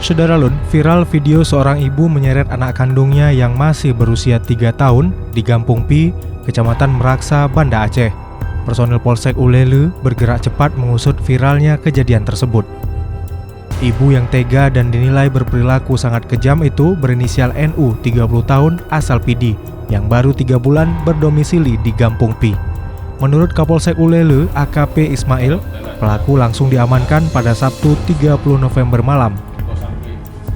Saudara Lun, viral video seorang ibu menyeret anak kandungnya yang masih berusia 3 tahun di Kampung Pi, Kecamatan Meraksa, Banda Aceh. Personil Polsek Ulele bergerak cepat mengusut viralnya kejadian tersebut. Ibu yang tega dan dinilai berperilaku sangat kejam itu berinisial NU, 30 tahun, asal Pidi, yang baru 3 bulan berdomisili di Kampung Pi. Menurut Kapolsek Ulele, AKP Ismail, pelaku langsung diamankan pada Sabtu 30 November malam.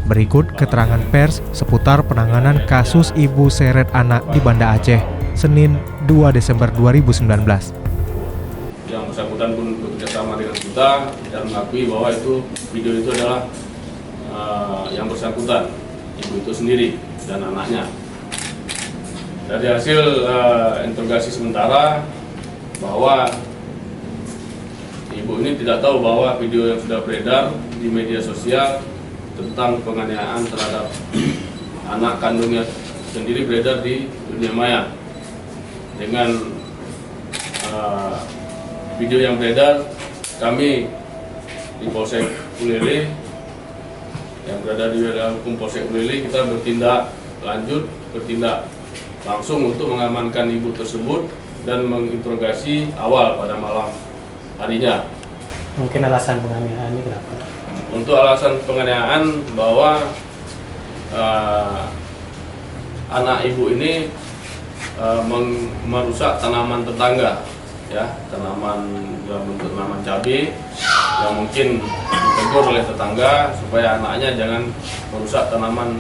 Berikut keterangan pers seputar penanganan kasus ibu seret anak di Banda Aceh, Senin 2 Desember 2019. Yang bersangkutan pun bekerjasama dengan kita dan mengakui bahwa video itu adalah yang bersangkutan, ibu itu sendiri dan anaknya. Dari hasil interogasi sementara bahwa ibu ini tidak tahu bahwa video yang sudah beredar di media sosial tentang penganiayaan terhadap anak kandungnya sendiri beredar di dunia maya. Dengan video yang beredar, kami di Polsek Ulele yang berada di wilayah hukum Polsek Ulele, kita bertindak langsung untuk mengamankan ibu tersebut dan menginterogasi awal pada malam harinya. Mungkin alasan penganiayaan ini kenapa? Untuk alasan penganiayaan bahwa anak ibu ini merusak tanaman tetangga, ya, tanaman dalam bentuk tanaman cabai yang mungkin ditegur oleh tetangga supaya anaknya jangan merusak tanaman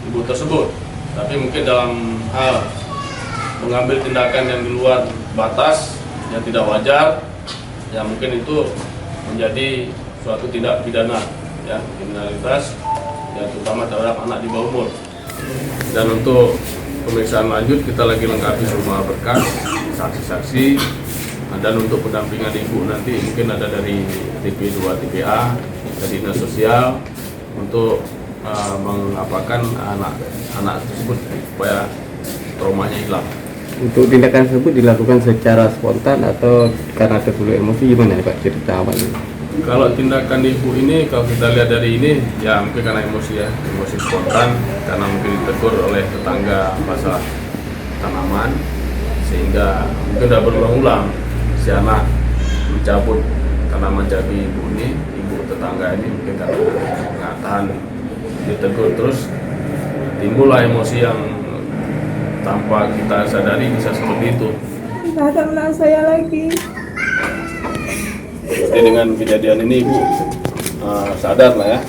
ibu tersebut. Tapi mungkin dalam hal mengambil tindakan yang di luar batas yang tidak wajar, ya mungkin itu menjadi suatu tindak pidana, ya, kriminalitas, ya, terutama terhadap anak di bawah umur. Dan untuk pemeriksaan lanjut kita lagi lengkapi semua berkas, saksi-saksi, dan untuk pendampingan ibu nanti mungkin ada dari TP2 TPA, dari Dinas Sosial untuk mengapakan anak tersebut supaya traumanya hilang. Untuk tindakan tersebut dilakukan secara spontan atau karena tersulut emosi, gimana Pak cerita awalnya? Kalau tindakan ibu ini, kalau kita lihat dari ini, ya mungkin karena emosi, ya, emosi spontan, karena mungkin ditegur oleh tetangga masalah tanaman, sehingga mungkin sudah berulang-ulang si anak mencabut tanaman cabai ibu ini, ibu tetangga ini mungkin karena nggak tahan ditegur terus, timbullah emosi yang tanpa kita sadari bisa seperti itu. Bahkan anak saya lagi. Jadi dengan kejadian ini ibu sadar lah, ya,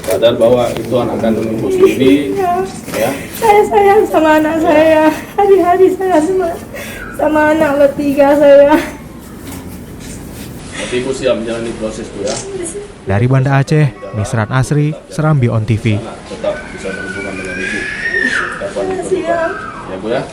sadar bahwa itu anak kandung ibu sendiri. Ya. Saya sayang sama anak saya. Hari-hari saya sama anak ketiga saya. Nanti ibu siap menjalani proses, Bu, ya. Dari Banda Aceh, Misran Asri, Serambi On TV. Tetap bisa berhubungan dengan ibu. Siap. Ya, Bu, ya.